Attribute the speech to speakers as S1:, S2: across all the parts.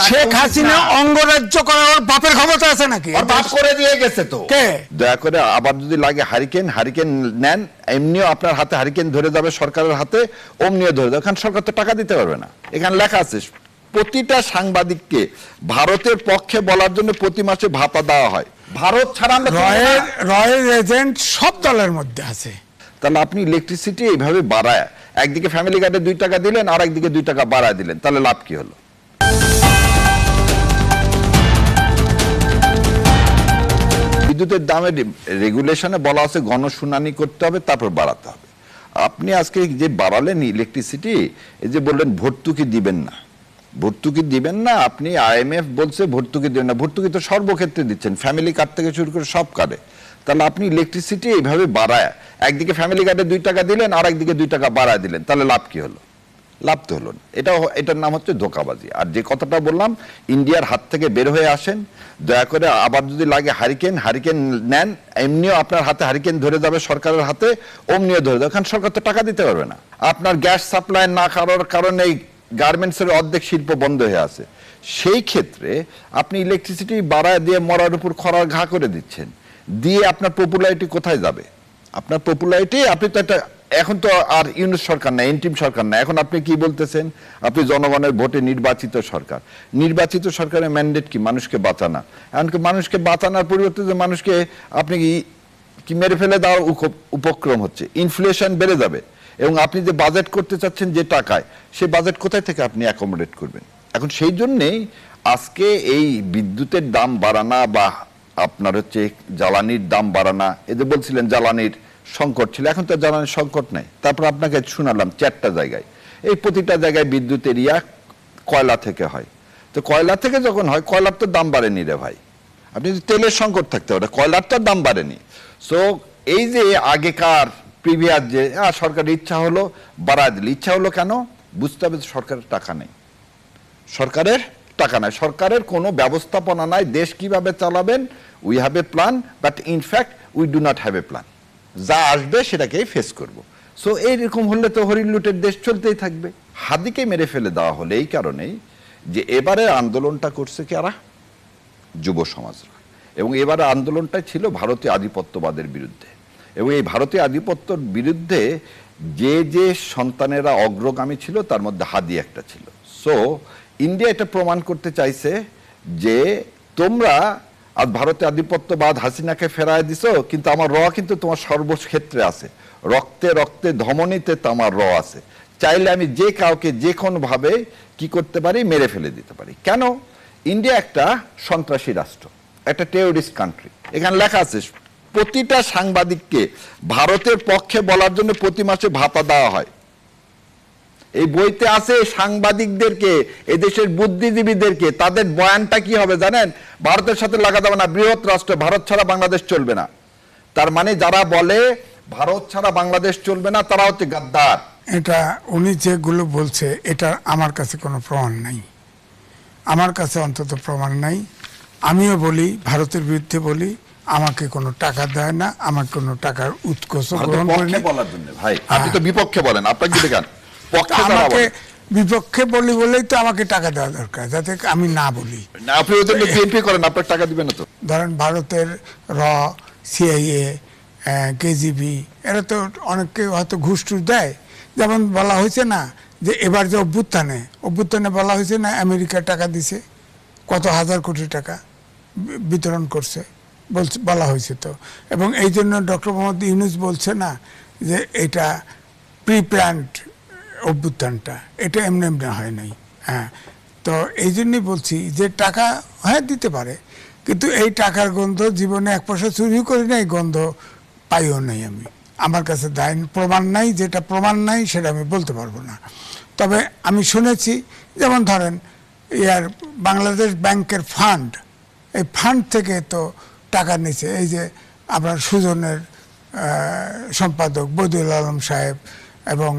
S1: শেখ হাসিনা অঙ্গরাজ্য করার বাপের ক্ষমতা আছে নাকি?
S2: বাপ করে দিয়ে গেছে তো।
S1: কে?
S3: দয়া করে আবার যদি লাগে হারিকেন নেন, এমনিও আপনার হাতে হারিকেন ধরে যাবে সরকারের হাতে, অমনিও ধরে যাবে, কারণ সরকার তো টাকা দিতে পারবে না। এখানে লেখা আছে প্রতিটা সাংবাদিককে ভারতের পক্ষে বলার জন্য প্রতি মাসে ভাতা দেওয়া হয়। ভারত ছাড়া
S1: রয়ের এজেন্ট সব দলের মধ্যে আছে।
S3: তাহলে আপনি ইলেকট্রিসিটি এইভাবে বাড়ায়, একদিকে ফ্যামিলি কার্ডে 2 টাকা দিলেন, আর একদিকে 2 টাকা বাড়ায় দিলেন, তাহলে লাভ কি হলো? বিদ্যুতের দামের রেগুলেশনে বলা আছে গণশুনানি করতে হবে, তারপর বাড়াতে হবে। আপনি আজকে যে বাড়ালেন ইলেকট্রিসিটি, এই যে বললেন ভর্তুকি দিবেন না, ভর্তুকি দিবেন না, আপনি IMF বলছে ভর্তুকি দিবেন না, ভর্তুকি তো সর্বক্ষেত্রে দিচ্ছেন, ফ্যামিলি কার্ড থেকে শুরু করে সব কার্ডে। তাহলে আপনি ইলেকট্রিসিটি এইভাবে বাড়ায়, একদিকে ফ্যামিলি কার্ডে 2 টাকা দিলেন, আর একদিকে 2 টাকা বাড়ায় দিলেন, তাহলে লাভ কি হলো? লাভ তো হলো না। এটার নাম হচ্ছে ধোঁকাবাজি। আর যে কথাটা বললাম, ইন্ডিয়ার হাত থেকে বের হয়ে আসেন, দয়া করে আবার যদি লাগে হারিকেন নেন, এমনিও আপনার হাতে হারিকেন ধরে যাবে সরকারের হাতে, অমনিও ধরে যাবে, কারণ সরকার তো টাকা দিতে পারবে না। আপনার গ্যাস সাপ্লাই না করার কারণে গার্মেন্টসের অর্ধেক শিল্প বন্ধ হয়ে আছে। সেই ক্ষেত্রে আপনি ইলেকট্রিসিটি বাড়ায় দিয়ে মরার উপর খরার ঘা করে দিচ্ছেন, দিয়ে আপনার পপুলারিটি কোথায় যাবে? আপনার পপুলারিটি, আপনি তো একটা, এখন তো আর ইউনিট সরকার না, এন্টিম সরকার না, এখন আপনি কি বলতেছেন? আপনি জনগণের ভোটে নির্বাচিত সরকার। নির্বাচিত সরকারের ম্যান্ডেট কি? মানুষকে বাঁচানো। এমনকি মানুষকে বাঁচানোর পরিবর্তে যে মানুষকে আপনি কি মেরে ফেলে দেওয়ার উপক্রম হচ্ছে। ইনফ্লেশন বেড়ে যাবে, এবং আপনি যে বাজেট করতে চাচ্ছেন যে টাকায়, সেই বাজেট কোথায় থেকে আপনি অ্যাকোমোডেট করবেন? এখন সেই জন্যেই আজকে এই বিদ্যুতের দাম বাড়ানো বা আপনার হচ্ছে জ্বালানির দাম বাড়ানো, এদের বলছিলেন জ্বালানির সংকট ছিল, এখন তো জ্বালানির সংকট নাই। তারপর আপনাকে শোনালাম 4টা জায়গায়, এই প্রতিটা জায়গায় বিদ্যুতের কয়লা থেকে হয়। তো কয়লা থেকে যখন হয়, কয়লার তো দাম বাড়েনি রে ভাই। আপনি তেলের সংকট থাকতে পারে, কয়লার তো দাম বাড়েনি। সো এই যে আগেকার প্রিভিয়াস যে সরকারের ইচ্ছা হলো বাড়ায় দিল, ইচ্ছা হলো কেন? বুঝতে হবে সরকারের টাকা নেই, সরকারের টাকা নাই, সরকারের কোনো ব্যবস্থাপনা নাই। দেশ কিভাবে চালাবেন? We have a plan, but in fact we do not have a plan. যা আসবে সেটাকেই ফেস করব। সো এইরকম হলে তো হরিণ লুটের দেশ চলতেই থাকবে। হাদিকে মেরে ফেলে দেওয়া হলে এই কারণেই যে এবারে আন্দোলনটা করছে কারা? যুব সমাজরা। এবং এবারে আন্দোলনটা ছিল ভারতীয় আধিপত্যবাদের বিরুদ্ধে, এবং এই ভারতীয় আধিপত্যর বিরুদ্ধে যে যে সন্তানেরা অগ্রগামী ছিল, তার মধ্যে হাদি একটা ছিল। সো ইন্ডিয়া এটা প্রমাণ করতে চাইছে যে তোমরা আজ ভারতের আধিপত্যবাদ হাসিনাকে ফেরায় দিছো, কিন্তু আমার কিন্তু তোমার সর্বক্ষেত্রে আছে, রক্তে রক্তে ধমনীতে আমার আছে। চাইলে আমি যে কাউকে যে কোনো ভাবে কি করতে পারি? মেরে ফেলে দিতে পারি। কেন? ইন্ডিয়া একটা সন্ত্রাসী রাষ্ট্র, একটা টেরোরিস্ট কান্ট্রি। এখানে লেখা আছে প্রতিটা সাংবাদিককে ভারতের পক্ষে বলার জন্য প্রতি মাসে ভাতা দেওয়া হয়। এই বইতে আছে সাংবাদিকদেরকে, এদেশের বুদ্ধিজীবীদেরকে, তাদের বয়ানটা কি হবে জানেন? ভারতের সাথে লাগা যাবে না, বৃহৎ রাষ্ট্র, ভারত ছাড়া বাংলাদেশ চলবে না। তার মানে যারা বলে ভারত ছাড়া বাংলাদেশ চলবে না, তারা হচ্ছে গাদ্দার।
S1: এটা উনি যেগুলো বলছে, এটা আমার কাছে কোনো প্রমাণ নাই, আমার কাছে অন্তত প্রমাণ নাই। আমিও বলি, ভারতের বিরুদ্ধে বলি, আমাকে কোনো টাকা দেয় না, আমাকে কোনো টাকার উৎকোচ গ্রহণ করে না।
S3: বলার জন্য ভাই আপনি তো বিপক্ষে বলেন, আপনাকে দেখান
S1: আমাকে বিপক্ষে বলি বলেই তো আমাকে টাকা দেওয়া দরকার, যাতে আমি না বলি।
S3: আপনি ওদের বিএনপি করেন, আপনার টাকা দিবেন না তো?
S1: ধরেন ভারতের CIA, KGB, এরা তো অনেককে হয়তো ঘুষ টুস দেয়। যেমন বলা হয়েছে না যে এবার যে অভ্যুত্থানে বলা হয়েছে না আমেরিকা টাকা দিছে, কত হাজার কোটি টাকা বিতরণ করছে বলা হয়েছে তো। এবং এই জন্য ডক্টর মোহাম্মদ ইউনূস বলছে না যে এটা প্রি প্ল্যান্ড অভ্যুত্থানটা, এটা এমনি এমনি হয় নাই। হ্যাঁ, তো এই জন্যই বলছি যে টাকা হ্যাঁ দিতে পারে, কিন্তু এই টাকার গন্ধ জীবনে 1 পয়সা চুরি করি নাই, গন্ধ পাইও নাই আমি। আমার কাছে প্রমাণ নাই, যেটা প্রমাণ নাই সেটা আমি বলতে পারবো না। তবে আমি শুনেছি, যেমন ধরেন বাংলাদেশ ব্যাংকের ফান্ড, এই ফান্ড থেকে তো টাকা নিচ্ছে। এই যে আপনার সুজনের সম্পাদক বদিউল আলম সাহেব এবং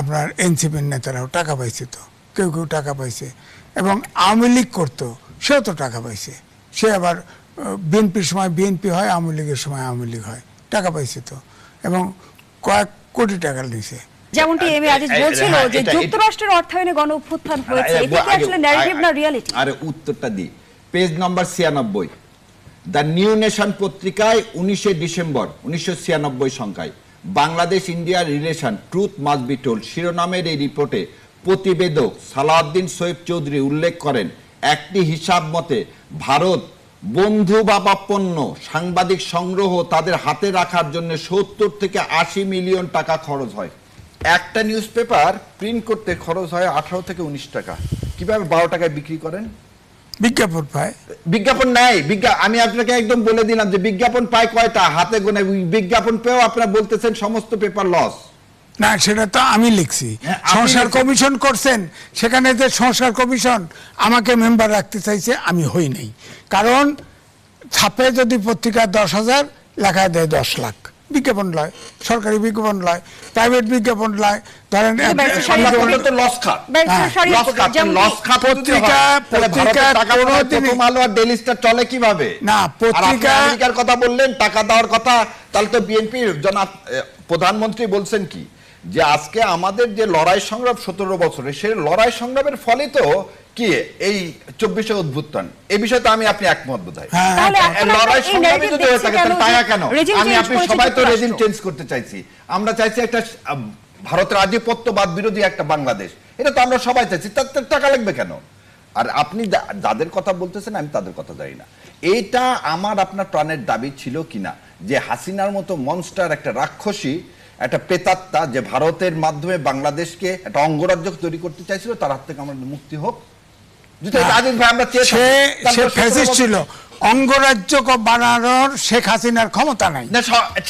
S1: আপনার এনসিপির নেতারাও টাকা পাইছে, তো কেউ কেউ টাকা পাইছে। এবং আওয়ামী লীগ করতো, সেও তো টাকা পাইছে। সে আবার বিএনপির সময় বিএনপি হয়, আওয়ামী লীগের সময় আওয়ামী লীগ হয়, টাকা পাইছে তো। এবং কয়েক কোটি টাকা নিছে।
S2: যেমনটি এম এ আজিজ বলছিল যে যুক্তরাষ্ট্রের অর্থায়নে গণ অভ্যুত্থান হয়েছে, এটা কি আসলে ন্যারেটিভ না রিয়ালিটি?
S3: আরে উত্তরটা দিই, page number 96, the new nation পত্রিকায় 19 ডিসেম্বর 1996 সংখ্যায় Bangladesh India relation truth must be told শিরোনামের এই রিপোর্টে প্রতিবেদক সালাউদ্দিন সৈয়দ চৌধুরী উল্লেখ করেন, একটি হিসাব মতে ভারত বন্ধু বাবাপন্ন সাংবাদিক সংগ্রহ তাদের হাতে রাখার জন্য 70 থেকে 80 মিলিয়ন টাকা খরচ হয়। একটা নিউজ পেপার প্রিন্ট করতে খরচ হয় 18 থেকে 19 টাকা। কিভাবে 12 টাকায় বিক্রি করেন?
S1: বিজ্ঞাপন পায়।
S3: বিজ্ঞাপন নাই, আমি আপনাকে একদম বলে দিলাম যে বিজ্ঞাপন পায় কয়টা, হাতে গোনা। বিজ্ঞাপন পেয়েও আপনারা বলতেছেন সমস্ত পেপার লস।
S1: না, সেটা তো আমি লিখছি। সংস্কার কমিশন করছেন, সেখানে যে সংস্কার কমিশন আমাকে মেম্বার রাখতে চাইছে, আমি হই নাই। কারণ ছাপে যদি পত্রিকা 10,000, লেখায় দেয় 10 লাখ। বিজ্ঞাপন লয়, সরকারি বিজ্ঞাপন লয়, প্রাইভেট বিজ্ঞাপন লয়। ধরেন
S3: চলে কিভাবে না? পত্রিকার কথা বললেন, টাকা দেওয়ার কথা, তাহলে তো বিএনপির জনাব প্রধানমন্ত্রী বলছেন কি যে আজকে আমাদের যে লড়াই সংগ্রাম 17 বছরে, সেই লড়াই সংগ্রামের ফলে তো কি এই 24 অভ্যুত্থান। এই বিষয়ে তো আমি আপনি একমত বোধ হয়। লড়াই সংগ্রামে যদি হয়ে থাকে তাহলে টাকা কেন? আমি আপনি সবাই তো রেজিম চেঞ্জ করতে চাইছি। আমরা চাইছি একটা ভারতের আধিপত্যবাদ বিরোধী একটা বাংলাদেশ, এটা তো আমরা সবাই চাইছি। তাতে টাকা লাগবে কেন? আর আপনি যাদের কথা বলতেছেন আমি তাদের কথা জানি না। এইটা আমার আপনার প্রাণের দাবি ছিল কিনা যে হাসিনার মতো মনস্টার একটা রাক্ষসী, একটা প্রেতাত্মা যে ভারতের মাধ্যমে বাংলাদেশকে একটা অঙ্গরাজ্য তৈরি করতে চাইছিল, তার হাত থেকে আমাদের মুক্তি হোক।
S1: ছিল অঙ্গরাজ্য বানানোর শেখ হাসিনার ক্ষমতা নাই।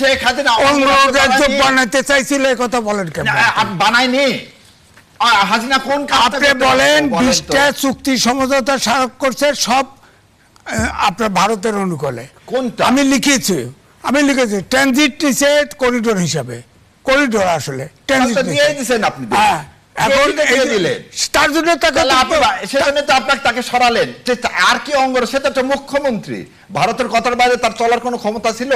S3: শেখ হাসিনা
S1: অঙ্গরাজ্য বানাতে চাইছিল, এই কথা বলেন কেন?
S3: বানায়নি। হাসিনা কোন
S1: আপনি বলেন 20টা চুক্তি সমঝোতা স্মারক করছে, সব আপনার ভারতের অনুকূলে।
S3: কোনটা?
S1: আমি লিখেছি ট্রানজিট নিছে করিডোর হিসাবে। করিডোর আসলে ট্রানজিট
S3: দিয়েছেন আপনি।
S1: এখন তার জন্য
S3: তাকে সরালেন। আর কি অঙ্গ? সেটা তো মুখ্যমন্ত্রী। ভারতের কথার বাইরে তার চলার কোনো ক্ষমতা ছিল?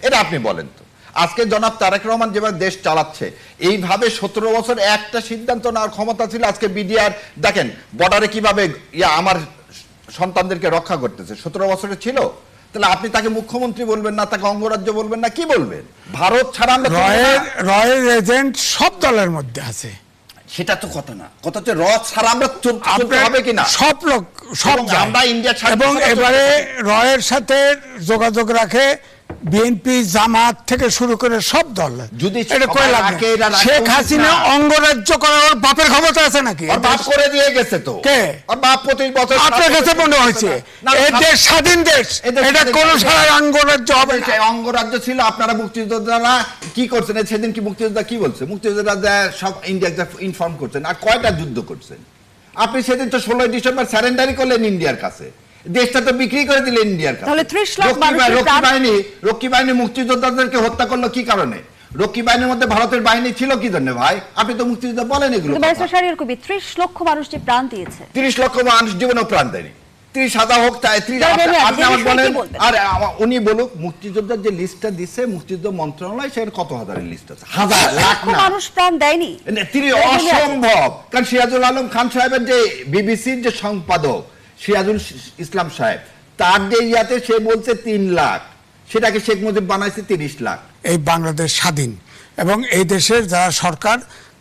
S3: এটা আপনি বলেন তো। আজকে জনাব তারেক রহমান যেভাবে দেশ চালাচ্ছে, এইভাবে 17 বছর একটা সিদ্ধান্ত নেওয়ার ক্ষমতা ছিল। আজকে বিডিআর দেখেন বর্ডারে কিভাবে আমার সন্তানদেরকে রক্ষা করতেছে, 17 বছরে ছিল। তাহলে আপনি তাকে মুখ্যমন্ত্রী বলবেন না, তাকে অঙ্গরাজ্য বলবেন না, কি বলবেন? ভারত ছাড়া আমরা
S1: রয়ের এজেন্ট সব দলের মধ্যে আছে,
S3: সেটা তো কথা না। কথা হচ্ছে ছাড়া আমরা চলতে হবে কিনা।
S1: সব লোক সব
S3: আমরা ইন্ডিয়া ছাড়া।
S1: এবং এবারে রয়ের সাথে যোগাযোগ রাখে বিএনপি, জামাত থেকে শুরু করে সব দল।
S3: যদি
S1: শেখ হাসিনা অঙ্গরাজ্য করার বাপের ক্ষমতা আছে নাকি?
S3: বাপ করে দিয়ে গেছে তো। কে? বাপ 25 বছর।
S1: আপনার কাছে মনে হয়েছে এই দেশ স্বাধীন দেশ, এটা কোন সারা অঙ্গরাজ্য হবে না?
S3: অঙ্গরাজ্য ছিল। আপনারা মুক্তিযোদ্ধারা কি করছেন সেদিন? কি মুক্তিযোদ্ধা কি বলছে? মুক্তিযোদ্ধারা সব ইন্ডিয়া ইনফর্ম করছেন। আর কয়টা যুদ্ধ করছেন আপনি? সেদিন তো 16 ডিসেম্বর স্যারেন্ডারি করলেন ইন্ডিয়ার কাছে, দেশটা তো বিক্রি করে দিলেন ইন্ডিয়ার কাছে। রক্ষী বাহিনী মুক্তিযোদ্ধাদেরকে হত্যা করলো কি কারণে? রক্ষী বাহিনীর মধ্যে ভারতের বাহিনী ছিল কি জন্য ভাই? আপনি তো মুক্তিযোদ্ধা বলেন এগুলো।
S2: 30 লক্ষ মানুষ যে প্রাণ দিয়েছে,
S3: 30 লক্ষ মানুষ জীবনেও প্রাণ দেয়নি। 30,000 হোক, 30 আপনি আমার বলেন। আর উনি বলুক মুক্তিযোদ্ধার যে লিস্টটা দিছে মুক্তিযুদ্ধ মন্ত্রণালয়, সেখানে কত হাজারের লিস্ট আছে? হাজার লাখ
S2: মানুষ প্রাণ দেয়নি।
S3: অসম্ভব। কারণ সিরাজুল আলম খান সাহেবের যে বিবিসির যে সম্পাদক সিরাজুল ইসলাম সাহেব, তার যে ইয়াতে সে বলছে 3 লাখ, সেটাকে শেখ মুজিব বানাইছে 30 লাখ।
S1: এই বাংলাদেশ স্বাধীন এবং এই দেশের যারা সরকার,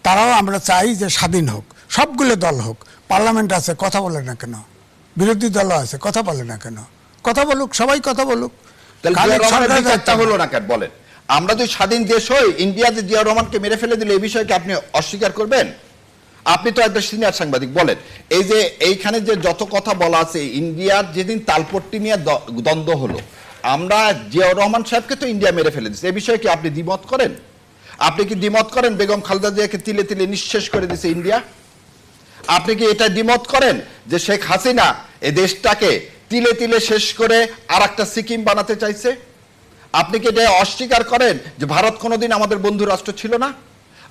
S1: তারাও আমরা চাই যে স্বাধীন হোক, সবগুলো দল হোক। পার্লামেন্ট আছে, কথা বলে না কেন? বিরোধী দল আছে, কথা বলে না কেন? কথা বলুক, সবাই কথা বলুক।
S3: হলো না কেন বলেন? আমরা যদি স্বাধীন দেশ হই, ইন্ডিয়াতে জিয়া রহমানকে মেরে ফেলে দিলে এই বিষয়কে আপনি অস্বীকার করবেন? আপনি তো একটা সিনিয়র সাংবাদিক, বলেন এই যে এইখানে যে যত কথা বলা আছে, ইন্ডিয়ার যেদিন তালপট্টি নিয়ে দ্বন্দ্ব হলো, আমরা জিয়া রহমান সাহেবকে তো ইন্ডিয়া মেরে ফেলে দিচ্ছে, এই বিষয়ে কি আপনি দ্বিমত করেন? আপনি কি দ্বিমত করেন বেগম খালেদা জিয়াকে তিলে তিলে নিঃশেষ করে দিচ্ছে ইন্ডিয়া? আপনি কি এটা দ্বিমত করেন যে শেখ হাসিনা এই দেশটাকে তিলে তিলে শেষ করে আর একটা সিকিম বানাতে চাইছে? আপনি কি এটা অস্বীকার করেন যে ভারত কোনোদিন আমাদের বন্ধু রাষ্ট্র ছিল না?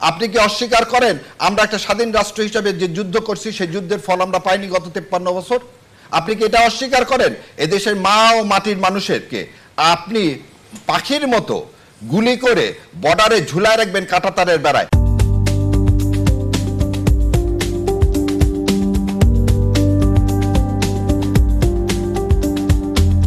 S3: আপনি কি অস্বীকার করেন আমরা একটা স্বাধীন রাষ্ট্র হিসাবে যে যুদ্ধ করছি সেই যুদ্ধের ফল আমরা পাইনি গত 53 বছর? আপনি কি এটা অস্বীকার করেন এদেশের মা ও মাটির মানুষেরকে আপনি পাখির মতো গুলি করে বর্ডারে ঝুলায় রাখবেন কাঁটাতারের বেড়ায়?